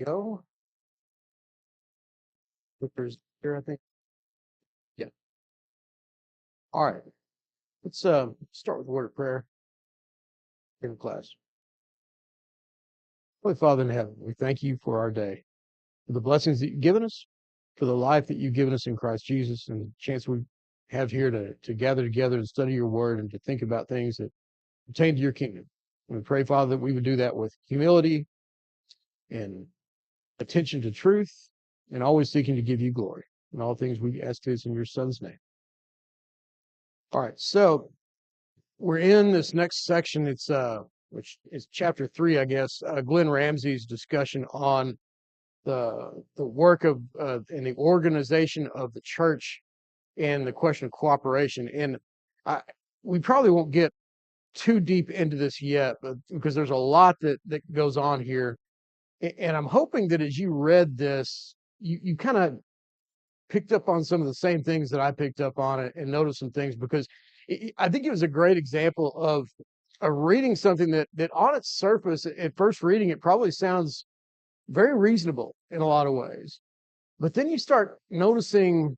Go. Clickers here, I think. Yeah. All right. Let's start with a word of prayer in class. Holy Father in heaven, we thank you for our day, for the blessings that you've given us, for the life that you've given us in Christ Jesus, and the chance we have here to gather together and study your word and to think about things that pertain to your kingdom. And we pray, Father, that we would do that with humility and attention to truth and always seeking to give you glory. In all things we ask this in your son's name. All right. So we're in this next section. It's which is chapter 3, I guess. Glenn Ramsey's discussion on the work of and the organization of the church and the question of cooperation. And I, we probably won't get too deep into this yet, but because there's a lot that goes on here. And I'm hoping that as you read this, you kind of picked up on some of the same things that I picked up on it and noticed some things because I think it was a great example of reading something that on its surface, at first reading, it probably sounds very reasonable in a lot of ways. But then you start noticing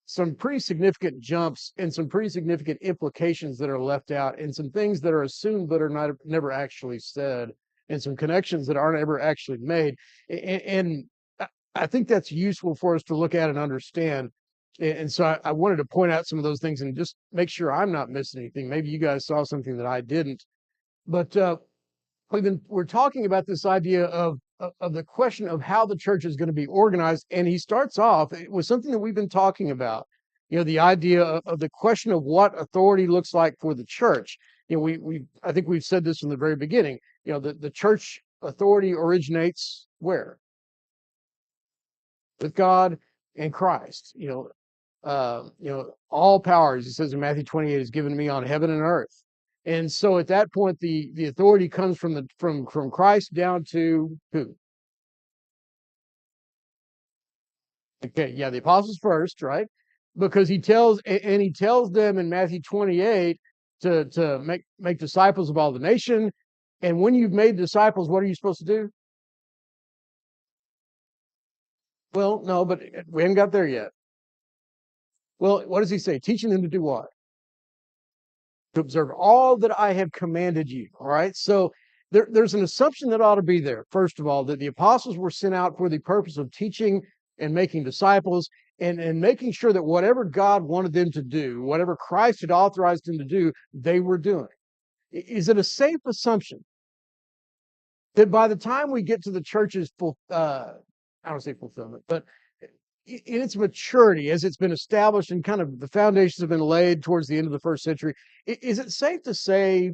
some pretty significant jumps and some pretty significant implications that are left out and some things that are assumed but are not never actually said and some connections that aren't ever actually made. And I think that's useful for us to look at and understand. And so I wanted to point out some of those things and just make sure I'm not missing anything. Maybe you guys saw something that I didn't. But we're talking about this idea of the question of how the church is going to be organized, and he starts off with something that we've been talking about. The idea of the question of what authority looks like for the church. We I think we've said this from the very beginning. The church authority originates where? With God and Christ. All powers, it says in Matthew 28, is given to me on heaven and earth. And so at that point, the authority comes from Christ down to who? Okay, yeah, the apostles first, right? Because he tells them in Matthew 28 to make disciples of all the nation. And when you've made disciples, what are you supposed to do? Well, no, but we haven't got there yet. Well, what does he say? Teaching them to do what? To observe all that I have commanded you. All right. So there's an assumption that ought to be there. First of all, that the apostles were sent out for the purpose of teaching and making disciples and making sure that whatever God wanted them to do, whatever Christ had authorized them to do, they were doing. Is it a safe assumption that by the time we get to the church's full, I don't say fulfillment, but in its maturity, as it's been established and kind of the foundations have been laid towards the end of the first century, is it safe to say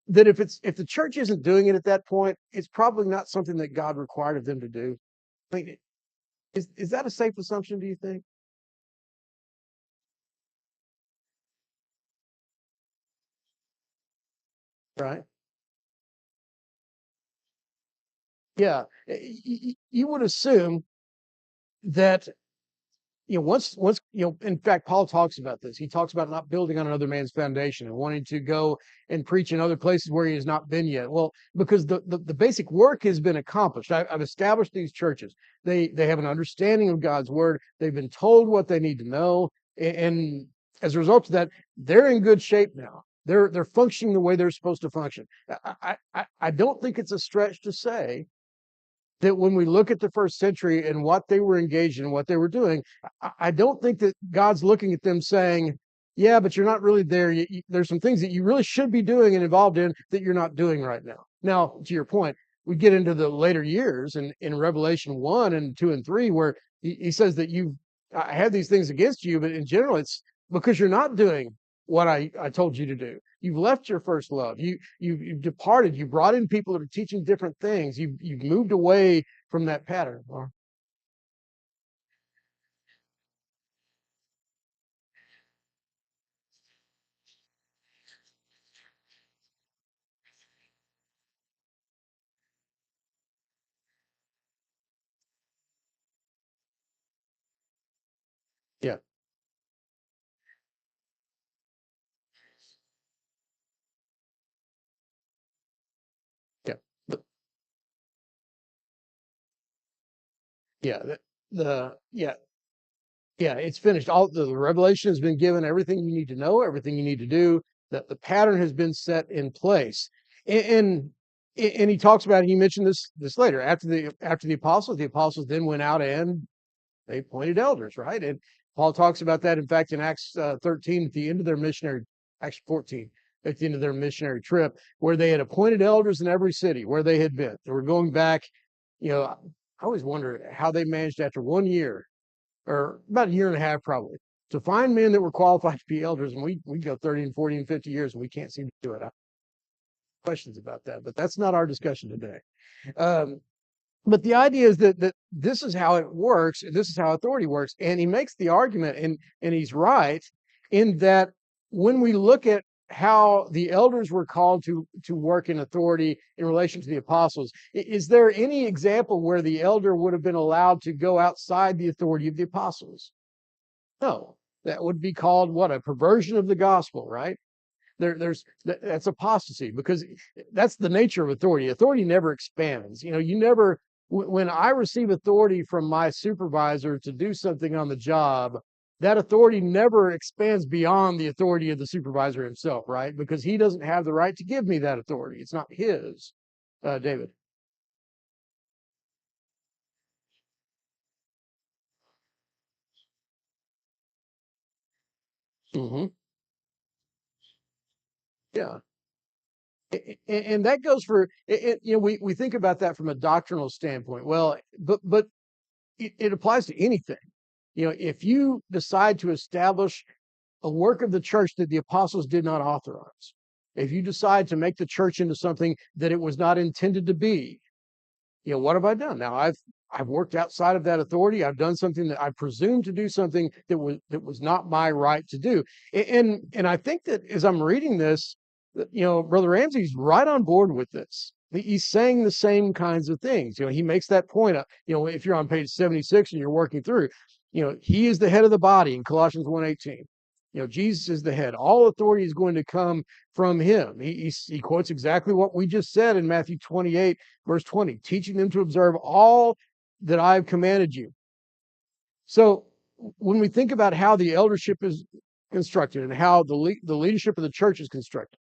that if the church isn't doing it at that point, it's probably not something that God required of them to do? I mean, is that a safe assumption? Do you think? Right? Yeah, you would assume that once in fact Paul talks about this. He talks about not building on another man's foundation and wanting to go and preach in other places where he has not been yet. Well, because the basic work has been accomplished. I've established these churches. They have an understanding of God's word. They've been told what they need to know, and as a result of that, they're in good shape now. They're functioning the way they're supposed to function. I don't think it's a stretch to say that when we look at the first century and what they were engaged in, what they were doing, I don't think that God's looking at them saying, yeah, but you're not really there. There's some things that you really should be doing and involved in that you're not doing right now. Now, to your point, we get into the later years and in Revelation 1 and 2 and 3, where he says that I had these things against you, but in general, it's because you're not doing what I told you to do. You've left your first love. You've departed. You brought in people that are teaching different things. You've moved away from that pattern. Yeah, yeah. Yeah, yeah, yeah, it's finished. All the revelation has been given, everything you need to know, everything you need to do, that the pattern has been set in place. And and he talks about, he mentioned this later, after the apostles then went out and they appointed elders, right? And Paul talks about that, in fact, in Acts 13, at the end of their missionary, Acts 14, at the end of their missionary trip, where they had appointed elders in every city where they had been. They were going back, you know, I always wonder how they managed after 1 year, or about a year and a half probably, to find men that were qualified to be elders. And we go 30 and 40 and 50 years and we can't seem to do it. I have questions about that, but that's not our discussion today. Um, but the idea is that this is how it works. This is how authority works. And he makes the argument, and he's right, in that when we look at how the elders were called to work in authority in relation to the apostles, is there any example where the elder would have been allowed to go outside the authority of the apostles? No. That would be called what? A perversion of the gospel, right? That's apostasy, because that's the nature of authority. Authority never expands. You never, when I receive authority from my supervisor to do something on the job, that authority never expands beyond the authority of the supervisor himself, right? Because he doesn't have the right to give me that authority. It's not his. David. Hmm. Yeah. And that goes for we think about that from a doctrinal standpoint. Well, but it applies to anything. If you decide to establish a work of the church that the apostles did not authorize, if you decide to make the church into something that it was not intended to be, what have I done? Now I've worked outside of that authority. I've done something that I presumed to do, something that was not my right to do. And I think that as I'm reading this, Brother Ramsey's right on board with this. He's saying the same kinds of things. He makes that point. If you're on page 76 and you're working through, he is the head of the body in Colossians 1:18. Jesus is the head. All authority is going to come from him. He quotes exactly what we just said in Matthew 28, verse 20, teaching them to observe all that I've commanded you. So when we think about how the eldership is constructed and how the leadership of the church is constructed,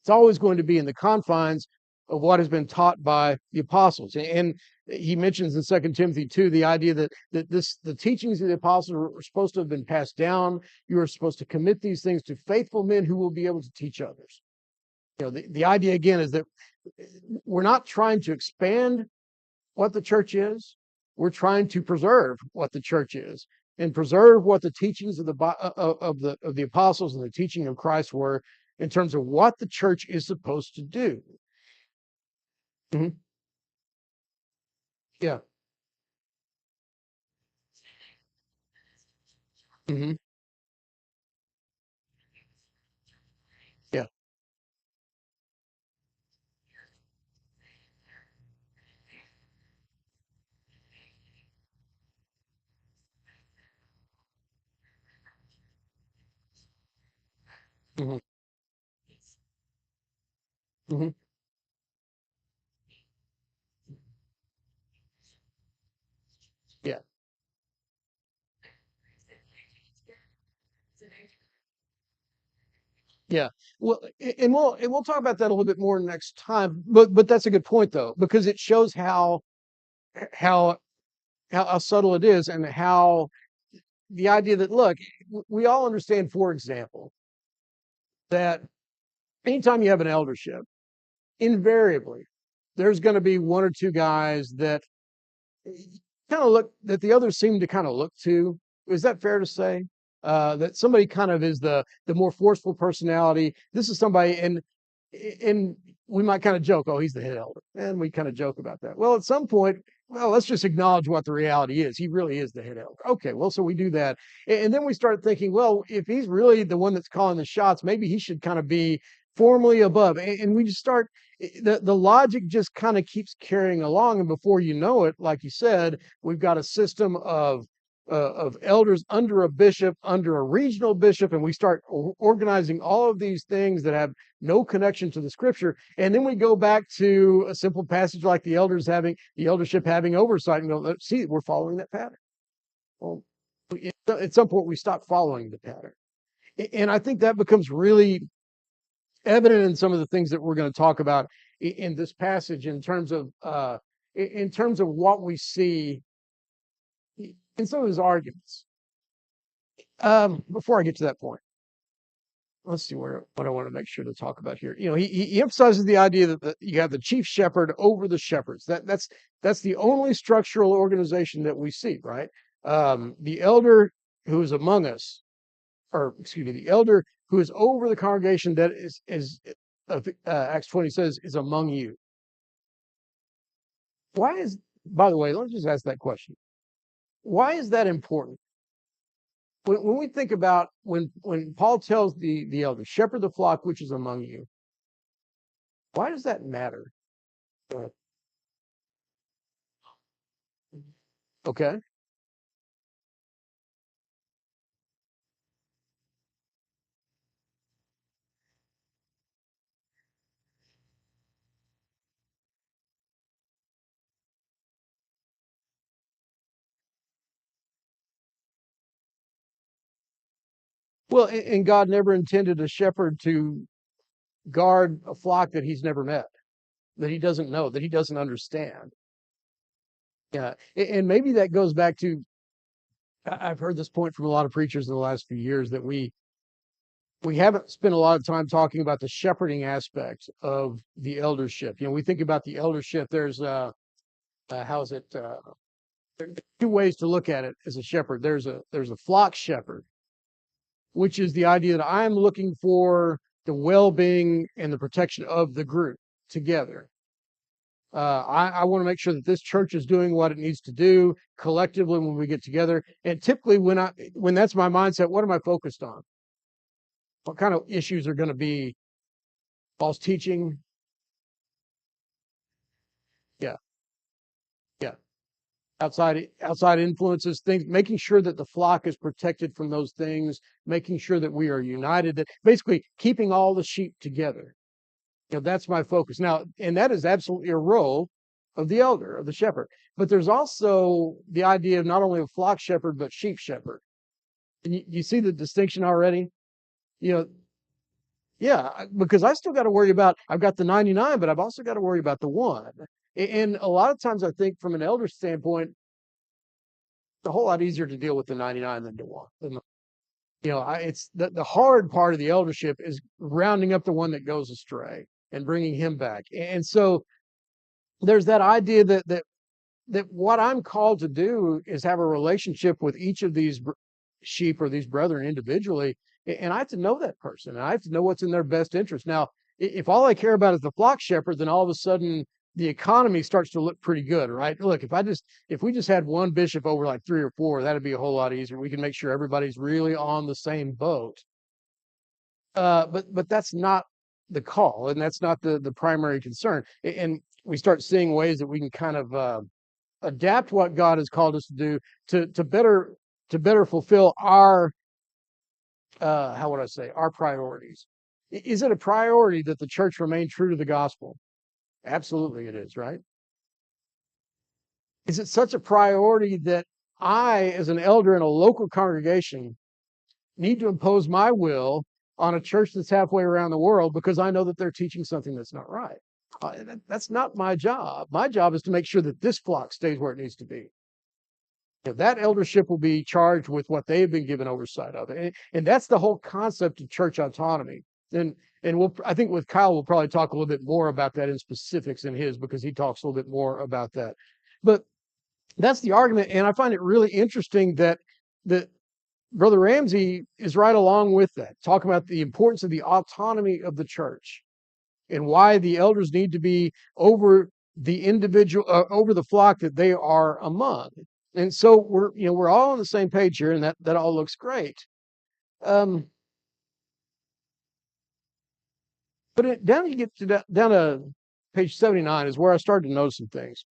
it's always going to be in the confines of what has been taught by the apostles. And he mentions in 2 Timothy 2 the idea that the teachings of the apostles were supposed to have been passed down. You are supposed to commit these things to faithful men who will be able to teach others. The idea again is that we're not trying to expand what the church is. We're trying to preserve what the church is, and preserve what the teachings of the apostles and the teaching of Christ were, in terms of what the church is supposed to do. Mhm. Yeah. Hmm. Yeah. Hmm. Hmm. Yeah. Yeah. Well, and we'll talk about that a little bit more next time. But that's a good point though, because it shows how how subtle it is, and how the idea that, look, we all understand, for example, that anytime you have an eldership, invariably there's going to be one or two guys that kind of look, that the others seem to kind of look to. Is that fair to say? That somebody kind of is the more forceful personality. This is somebody, and we might kind of joke, oh, he's the head elder, and we kind of joke about that. Well, at some point, well, let's just acknowledge what the reality is. He really is the head elder. Okay, well, so we do that, and then we start thinking, well, if he's really the one that's calling the shots, maybe he should kind of be formally above, and we just start. The logic just kind of keeps carrying along, and before you know it, like you said, we've got a system of of elders under a bishop, under a regional bishop, and we start organizing all of these things that have no connection to the scripture, and then we go back to a simple passage like the eldership having oversight, and go, let's see, we're following that pattern. Well, at some point we stop following the pattern, and I think that becomes really evident in some of the things that we're going to talk about in this passage in terms of what we see in some of his arguments. Before I get to that point, let's see what I want to make sure to talk about here. He emphasizes the idea that you have the chief shepherd over the shepherds. That's the only structural organization that we see, right? The elder who is among us, or excuse me, the elder who is over the congregation that is Acts 20 says is among you. By the way, let me just ask that question. Why is that important? When we think about when Paul tells the elder, shepherd the flock which is among you, why does that matter? Okay. Well, and God never intended a shepherd to guard a flock that he's never met, that he doesn't know, that he doesn't understand. Yeah, and maybe that goes back to I've heard this point from a lot of preachers in the last few years that we haven't spent a lot of time talking about the shepherding aspect of the eldership. We think about the eldership. There's how's it? There's two ways to look at it as a shepherd. There's a flock shepherd, which is the idea that I'm looking for the well-being and the protection of the group together. I want to make sure that this church is doing what it needs to do collectively when we get together. And typically, when that's my mindset, what am I focused on? What kind of issues are going to be false teaching? Yeah, yeah. Outside influences, things, making sure that the flock is protected from those things, making sure that we are united, that basically keeping all the sheep together. That's my focus now, and that is absolutely a role of the elder, of the shepherd. But there's also the idea of not only a flock shepherd but sheep shepherd. And you see the distinction already. You know, yeah, because I still got to worry about. I've got the 99, but I've also got to worry about the one. And a lot of times, I think from an elder standpoint, it's a whole lot easier to deal with the 99 than the one. It's the hard part of the eldership is rounding up the one that goes astray and bringing him back. And so there's that idea that what I'm called to do is have a relationship with each of these sheep or these brethren individually, and I have to know that person, and I have to know what's in their best interest. Now, if all I care about is the flock shepherd, then all of a sudden the economy starts to look pretty good, right? Look, if we just had one bishop over like 3 or 4, that'd be a whole lot easier. We can make sure everybody's really on the same boat. But that's not the call, and that's not the primary concern. And we start seeing ways that we can kind of adapt what God has called us to do to better fulfill our how would I say, our priorities. Is it a priority that the church remain true to the gospel? Absolutely, it is, right? Is it such a priority that I, as an elder in a local congregation, need to impose my will on a church that's halfway around the world because I know that they're teaching something that's not right? That's not my job. My job is to make sure that this flock stays where it needs to be. That eldership will be charged with what they have been given oversight of, and that's the whole concept of church autonomy. And I think with Kyle, we'll probably talk a little bit more about that in specifics in his, because he talks a little bit more about that. But that's the argument, and I find it really interesting that Brother Ramsey is right along with that, talking about the importance of the autonomy of the church and why the elders need to be over the individual, over the flock that they are among. And so we're all on the same page here, and that all looks great. But down you get down to page 79 is where I started to notice some things,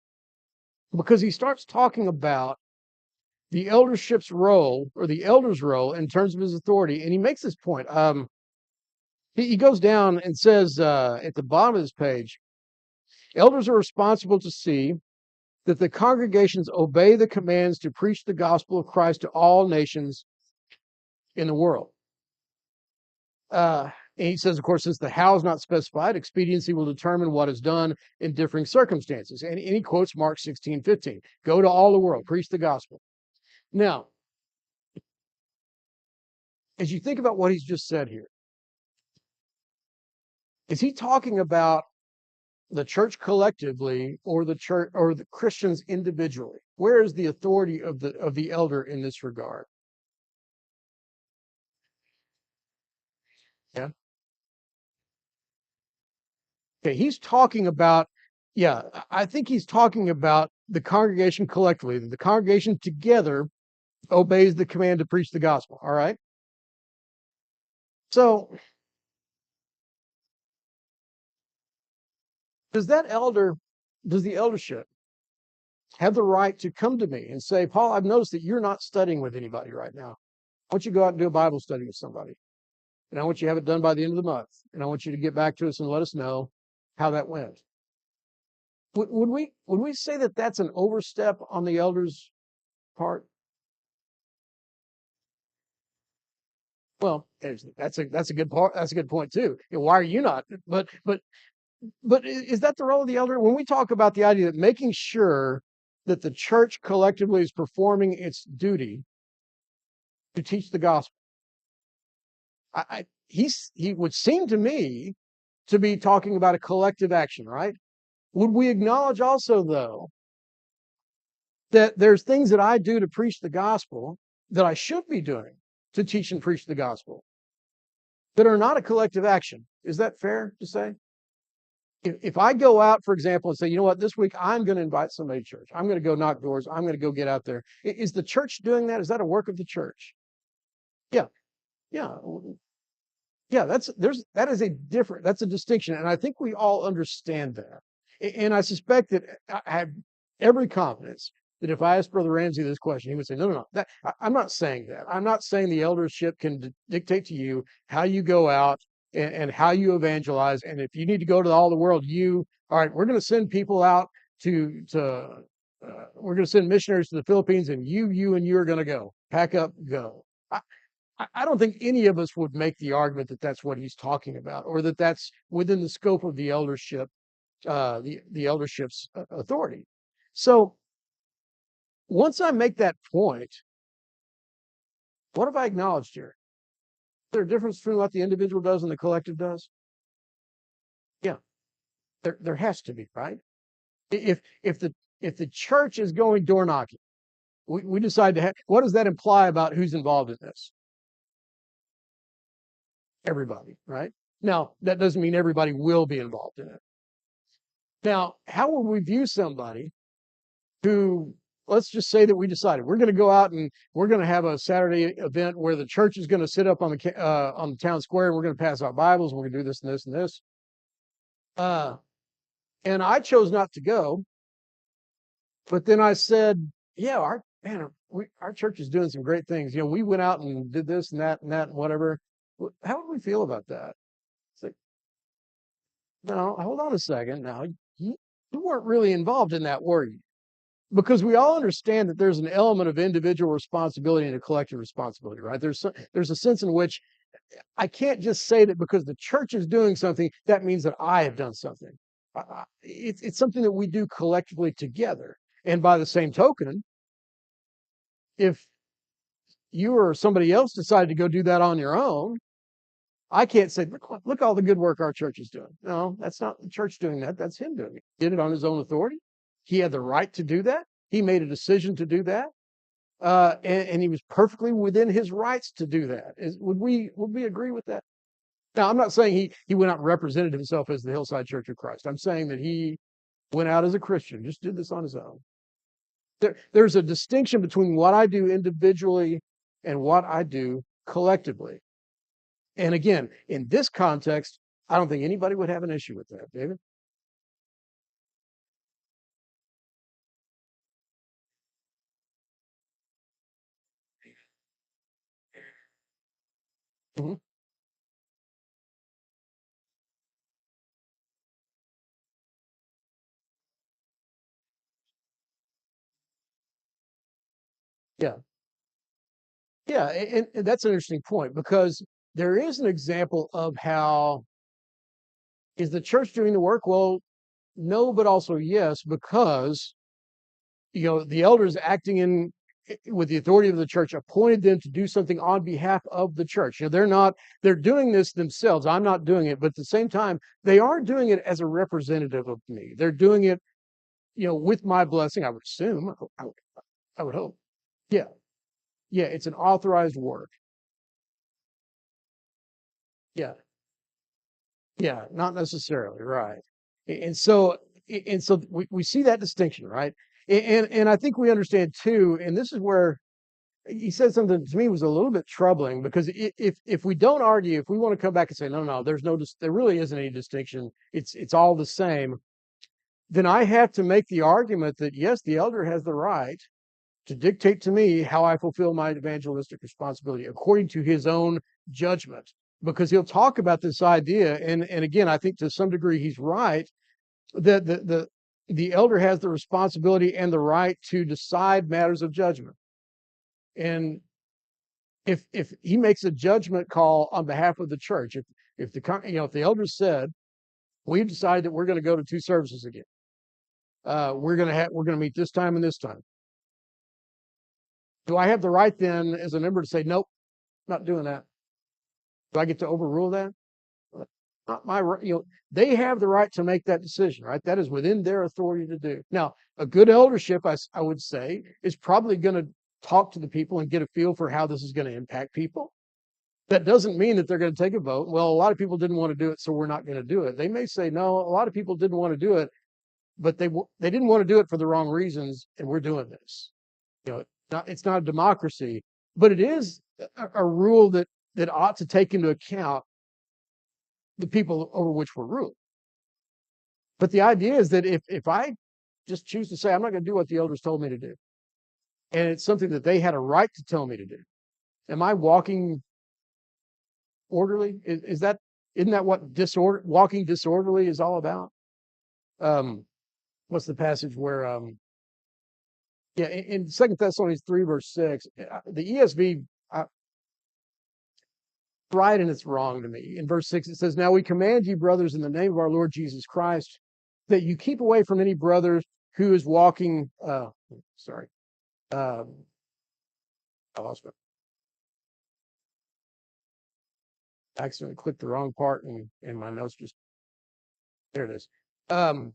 because he starts talking about the eldership's role or the elder's role in terms of his authority. And he makes this point. He goes down and says at the bottom of this page, elders are responsible to see that the congregations obey the commands to preach the gospel of Christ to all nations in the world. And he says, of course, since the how is not specified, expediency will determine what is done in differing circumstances. And he quotes Mark 16:15. Go to all the world, preach the gospel. Now, as you think about what he's just said here, is he talking about the church collectively or the church or the Christians individually? Where is the authority of the elder in this regard? Yeah. Okay, he's talking about, yeah, I think he's talking about the congregation collectively. The congregation together obeys the command to preach the gospel. All right. So does that elder, does the eldership have the right to come to me and say, Paul, I've noticed that you're not studying with anybody right now. I want you to go out and do a Bible study with somebody. And I want you to have it done by the end of the month. And I want you to get back to us and let us know how that went. Would we say that that's an overstep on the elder's part? Well, that's a good part. That's a good point too. Why are you not? But is that the role of the elder? When we talk about the idea that making sure that the church collectively is performing its duty to teach the gospel, he would seem to me to be talking about a collective action, right? Would we acknowledge also, though, that there's things that I do to preach the gospel that I should be doing to teach and preach the gospel that are not a collective action? Is that fair to say? If I go out, for example, and say, you know what, this week I'm going to invite somebody to church. I'm going to go knock doors. I'm going to go get out there. Is the church doing that? Is that a work of the church? Yeah, yeah, yeah. That's a distinction, and I think we all understand that. And I suspect that I have every confidence that if I asked Brother Ramsey this question, he would say, no, no, no. I'm not saying that. I'm not saying the eldership can dictate to you how you go out and how you evangelize. And if you need to go to all the world, all right, we're going to send people out we're going to send missionaries to the Philippines, and and you are going to go. Pack up, go. I don't think any of us would make the argument that that's what he's talking about, or that that's within the scope of the eldership, the eldership's authority. So once I make that point, what have I acknowledged here? Is there a difference between what the individual does and the collective does? Yeah, there has to be, right? If the church is going door knocking, we decide to have, what does that imply about who's involved in this? Everybody, right? Now, that doesn't mean everybody will be involved in it. Now, how will we view somebody who, let's just say that we decided we're going to go out and we're going to have a Saturday event where the church is going to sit up on the town square, and we're going to pass out Bibles, and we're going to do this and this and this. And I chose not to go, but then I said, yeah, our church is doing some great things. We went out and did this and that and whatever. How would we feel about that? It's like, no, hold on a second. Now, you weren't really involved in that, were you? Because we all understand that there's an element of individual responsibility and a collective responsibility, right? There's a sense in which I can't just say that because the church is doing something, that means that I have done something. It's something that we do collectively together. And by the same token, if you or somebody else decided to go do that on your own, I can't say, look all the good work our church is doing. No, that's not the church doing that. That's him doing it. He did it on his own authority. He had the right to do that. He made a decision to do that. And he was perfectly within his rights to do that. Would we agree with that? Now, I'm not saying he went out and represented himself as the Hillside Church of Christ. I'm saying that he went out as a Christian, just did this on his own. There's a distinction between what I do individually and what I do collectively. And again, in this context, I don't think anybody would have an issue with that, David. Mhm. Yeah. Yeah. And that's an interesting point because there is an example of how is the church doing the work? Well, no, but also yes, because the elders acting in with the authority of the church appointed them to do something on behalf of the church. They're doing this themselves. I'm not doing it, but at the same time, they are doing it as a representative of me. They're doing it, with my blessing, I would assume. I would hope. Yeah. Yeah. It's an authorized work. Yeah. Yeah. Not necessarily. Right. And so we see that distinction, right? And I think we understand too, and this is where he said something to me was a little bit troubling because if we don't argue, if we want to come back and say no, no, there really isn't any distinction. It's all the same. Then I have to make the argument that yes, the elder has the right to dictate to me how I fulfill my evangelistic responsibility according to his own judgment. Because he'll talk about this idea, and again, I think to some degree he's right that the elder has the responsibility and the right to decide matters of judgment. And if he makes a judgment call on behalf of the church, if the elders said we've decided that we're going to go to two services again, we're going to meet this time and this time. Do I have the right then, as a member, to say nope, not doing that? Do I get to overrule that? Not my right. They have the right to make that decision, right? That is within their authority to do. Now, a good eldership, I would say, is probably going to talk to the people and get a feel for how this is going to impact people. That doesn't mean that they're going to take a vote. Well, a lot of people didn't want to do it, so we're not going to do it. They may say, no, a lot of people didn't want to do it, but they didn't want to do it for the wrong reasons, and we're doing this. It's not a democracy, but it is a rule that ought to take into account the people over which we're ruled. But the idea is that if I just choose to say I'm not going to do what the elders told me to do, and it's something that they had a right to tell me to do, am I walking orderly? Isn't that what walking disorderly is all about? Um, what's the passage where yeah, in Second Thessalonians 3 verse 6, the ESV right and it's wrong to me. In verse 6 it says, "Now we command you, brothers, in the name of our Lord Jesus Christ, that you keep away from any brother who is walking." Sorry, um, I lost my. I accidentally clicked the wrong part, and my notes just there it is. Um,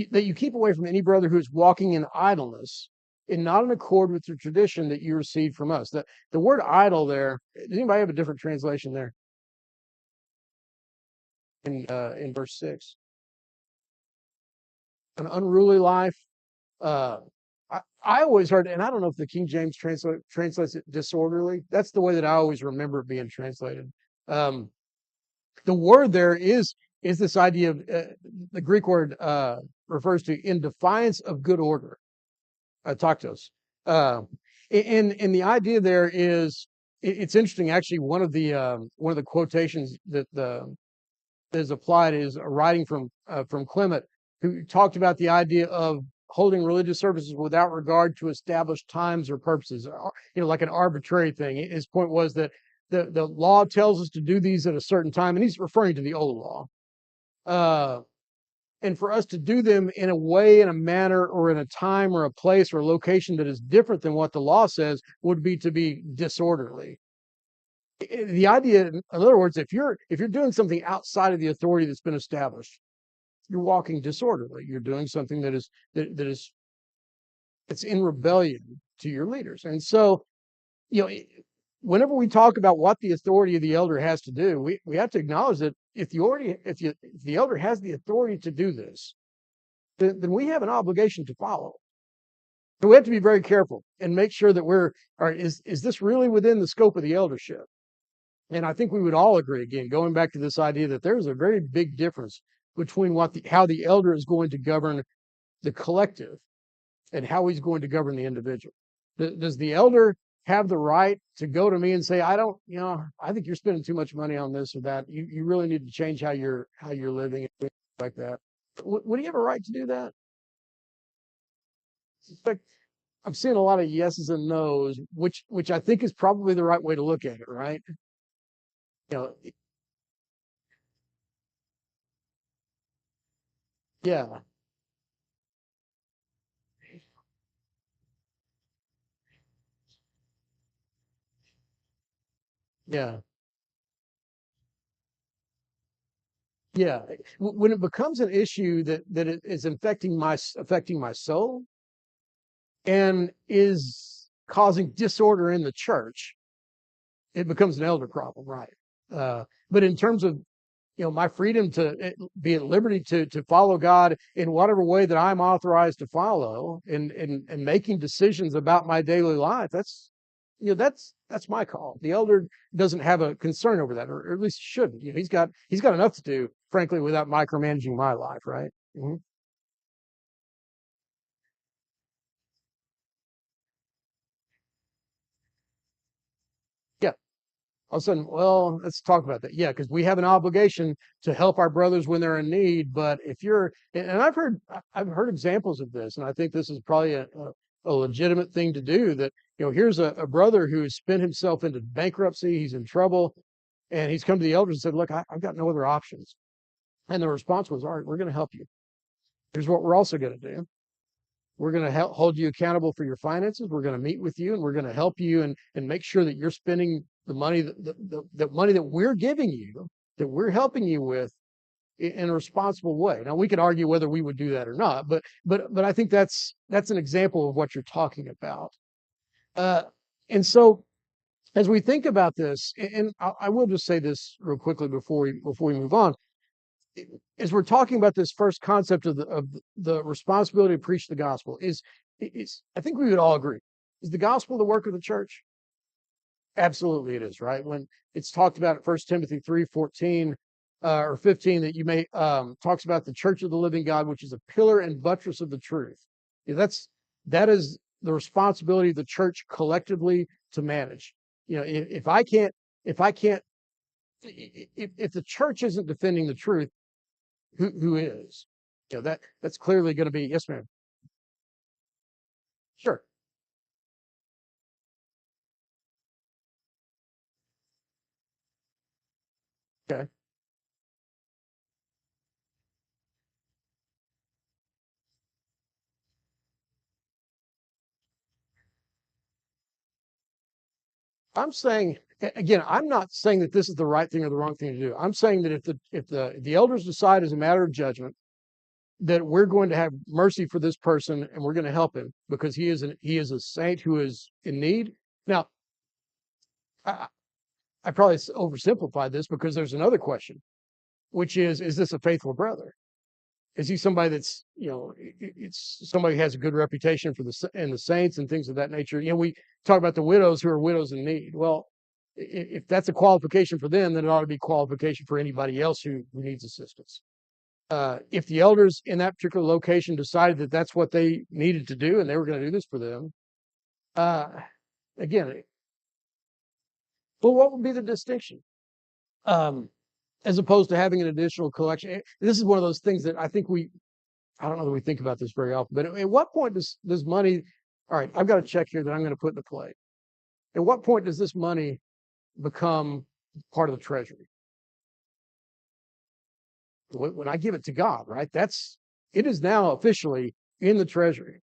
that you keep away from any brother who is walking in idleness and not in accord with the tradition that you received from us. The word idle there, does anybody have a different translation there in verse 6? An unruly life. Uh, I always heard, and I don't know if the King James translates it disorderly. That's the way that I always remember it being translated. Um, the word there is this idea of the Greek word refers to in defiance of good order. Taktos. Uh, and the idea there is it's interesting. Actually, one of the quotations that is applied is a writing from Clement, who talked about the idea of holding religious services without regard to established times or purposes, like an arbitrary thing. His point was that the law tells us to do these at a certain time, and he's referring to the old law. Uh, and for us to do them in a way, in a manner, or in a time, or a place, or a location that is different than what the law says would be to be disorderly. The idea, in other words, if you're doing something outside of the authority that's been established, you're walking disorderly. You're doing something that is it's in rebellion to your leaders. And so, you know, whenever we talk about what the authority of the elder has to do, we have to acknowledge that if the elder has the authority to do this, then we have an obligation to follow. So we have to be very careful and make sure that all right, is this really within the scope of the eldership? And I think we would all agree, again, going back to this idea that there's a very big difference between how the elder is going to govern the collective and how he's going to govern the individual. Does the elder have the right to go to me and say, I don't, I think you're spending too much money on this or that. You really need to change how you're living and things like that. Would he have a right to do that? But I'm seeing a lot of yeses and nos, which I think is probably the right way to look at it, right? You know, yeah, yeah, yeah. When it becomes an issue that it is affecting my soul and is causing disorder in the church, it becomes an elder problem, right? But in terms of my freedom to be at liberty to follow God in whatever way that I'm authorized to follow, and making decisions about my daily life, that's my call. The elder doesn't have a concern over that, or at least he shouldn't. He's got enough to do, frankly, without micromanaging my life, right? Hmm. Yeah. All of a sudden, well, let's talk about that. Yeah, because we have an obligation to help our brothers when they're in need. But if you're, and I've heard examples of this, and I think this is probably a legitimate thing to do. That here's a brother who's spent himself into bankruptcy, he's in trouble, and he's come to the elders and said, "Look, I've got no other options." And the response was, "All right, we're going to help you. Here's what we're also going to do. We're going to hold you accountable for your finances. We're going to meet with you, and we're going to help you and make sure that you're spending the money the money that we're giving you, that we're helping you with, in a responsible way." Now we could argue whether we would do that or not, but I think that's an example of what you're talking about. Uh, and so as we think about this, and I will just say this real quickly before we move on, as we're talking about this first concept of the responsibility to preach the gospel, is I think we would all agree, is the gospel the work of the church? Absolutely, it is, right? When it's talked about at 1 Timothy 3:14 or 15, that you may talks about the church of the living God, which is a pillar and buttress of the truth. Yeah, that is the responsibility of the church collectively to manage. If I can't, if the church isn't defending the truth, who is? That's clearly going to be. Yes, ma'am. Sure. Okay. I'm saying, again, I'm not saying that this is the right thing or the wrong thing to do. I'm saying that if the elders decide as a matter of judgment that we're going to have mercy for this person and we're going to help him because he is a saint who is in need. Now, I, I probably oversimplified this, because there's another question, which is this a faithful brother? Is he somebody that's, it's somebody who has a good reputation for the saints and things of that nature? We talk about the widows who are widows in need. Well, if that's a qualification for them, then it ought to be qualification for anybody else who needs assistance. If the elders in that particular location decided that that's what they needed to do and they were going to do this for them, uh, again, well, what would be the distinction? Um, as opposed to having an additional collection. This is one of those things that I don't know that we think about this very often, but at what point does money, all right, I've got a check here that I'm going to put into play. At what point does this money become part of the treasury? When I give it to God, right? It is now officially in the treasury.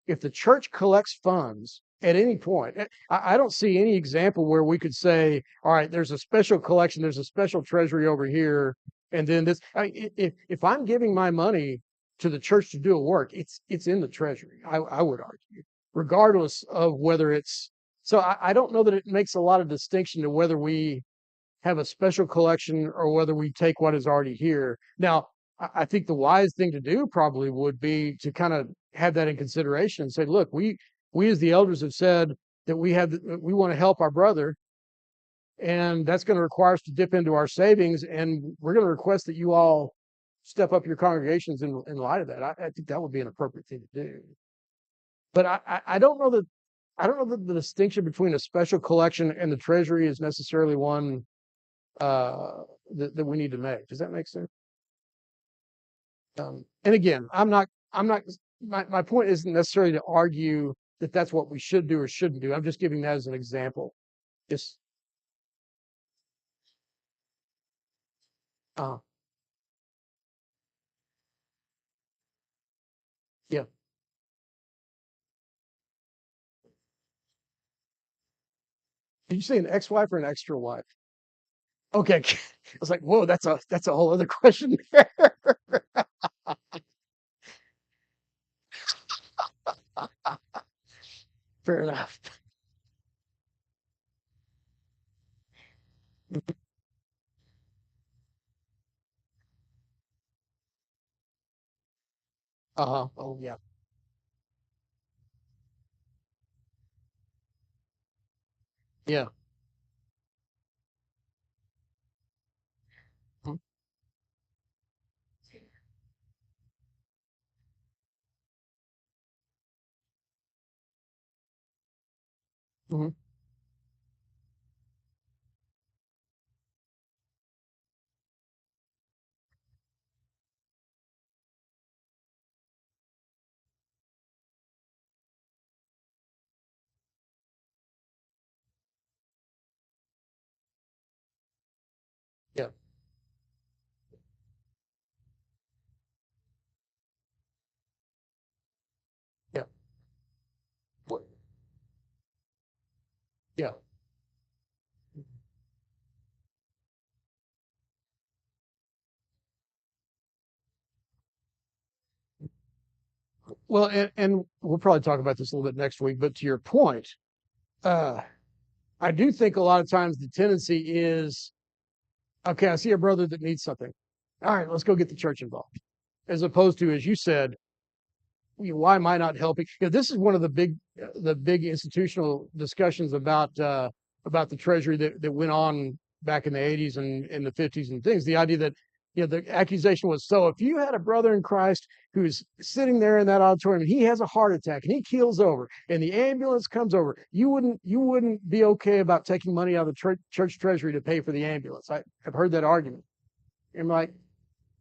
If the church collects funds at any point, I don't see any example where we could say, all right, there's a special collection, there's a special treasury over here, and then this. If I'm giving my money to the church to do a work, it's in the treasury. I would argue, regardless of whether it's. So I don't know that it makes a lot of distinction to whether we have a special collection or whether we take what is already here. Now, I think the wise thing to do probably would be to kind of have that in consideration and say, look, we as the elders have said that we want to help our brother, and that's going to require us to dip into our savings, and we're going to request that you all step up your congregations in light of that. I think that would be an appropriate thing to do. But I don't know that I don't know that the distinction between a special collection and the treasury is necessarily one that we need to make. Does that make sense? And again, I'm not, my point isn't necessarily to argue that that's what we should do or shouldn't do. I'm just giving that as an example. Just, uh, yeah. Did you say an ex-wife or an extra wife? Okay. I was like, whoa, that's a whole other question there. Fair enough. Uh-huh. Oh yeah. Yeah. Mhm. Mhm. Yeah. Yeah. What- Yeah. Well, and we'll probably talk about this a little bit next week, but to your point, uh, I do think a lot of times the tendency is, okay, I see a brother that needs something. All right, let's go get the church involved. As opposed to, as you said, why am I not helping? You know, this is one of the big institutional discussions about the treasury that went on back in the 80s and in the 50s and things. The idea that, you know, the accusation was, so if you had a brother in Christ who's sitting there in that auditorium and he has a heart attack and he keels over and the ambulance comes over, you wouldn't be okay about taking money out of the church treasury to pay for the ambulance. I've heard that argument. I'm like,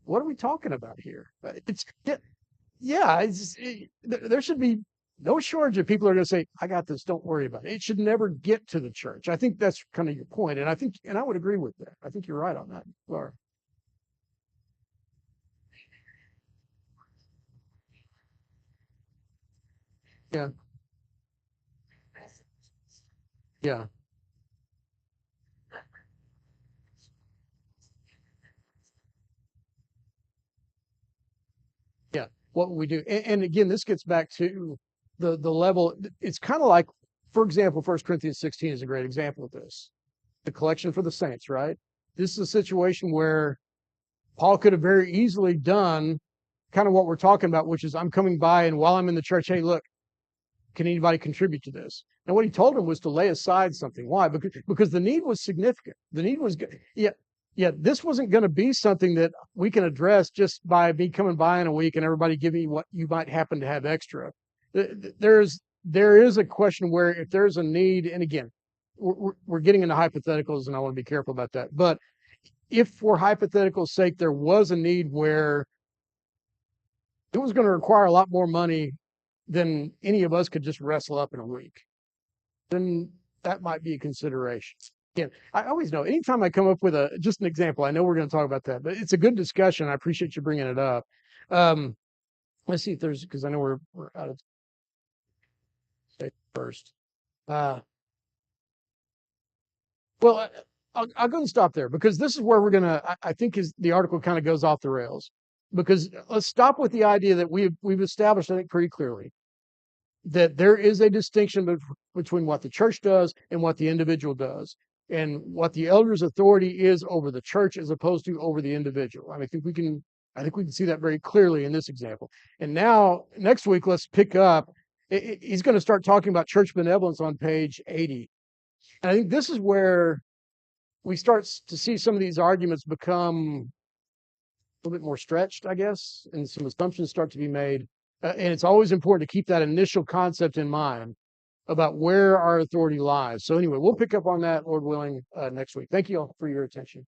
what are we talking about here? It's yeah, there should be no shortage of people are going to say, "I got this. Don't worry about it." It should never get to the church. I think that's kind of your point, and I think, and I would agree with that. I think you're right on that, Laura. Yeah, yeah, yeah. What would we do? And again, this gets back to the level. It's kind of like, for example, First Corinthians 16 is a great example of this. The collection for the saints, right? This is a situation where Paul could have very easily done kind of what we're talking about, which is I'm coming by and while I'm in the church, hey, look, can anybody contribute to this? And what he told him was to lay aside something. Why? Because the need was significant. The need was, yeah, yeah. This wasn't going to be something that we can address just by me coming by in a week and everybody giving you what you might happen to have extra. There is a question where if there's a need, and again, we're getting into hypotheticals, and I want to be careful about that. But if, for hypothetical sake, there was a need where it was going to require a lot more money than any of us could just wrestle up in a week, then that might be a consideration. Again, I always know anytime I come up with just an example, I know we're going to talk about that, but it's a good discussion. I appreciate you bringing it up. Um, let's see if there's, because I know we're out of space first. Uh, well, I'll go and stop there because this is where we're going to, I think is the article kind of goes off the rails because let's stop with the idea that we've established, I think, pretty clearly that there is a distinction between what the church does and what the individual does, and what the elder's authority is over the church as opposed to over the individual. I think we can see that very clearly in this example. And now, next week, let's pick up. He's going to start talking about church benevolence on page 80. And I think this is where we start to see some of these arguments become a little bit more stretched, I guess, and some assumptions start to be made. And it's always important to keep that initial concept in mind about where our authority lies. So anyway, we'll pick up on that, Lord willing, next week. Thank you all for your attention.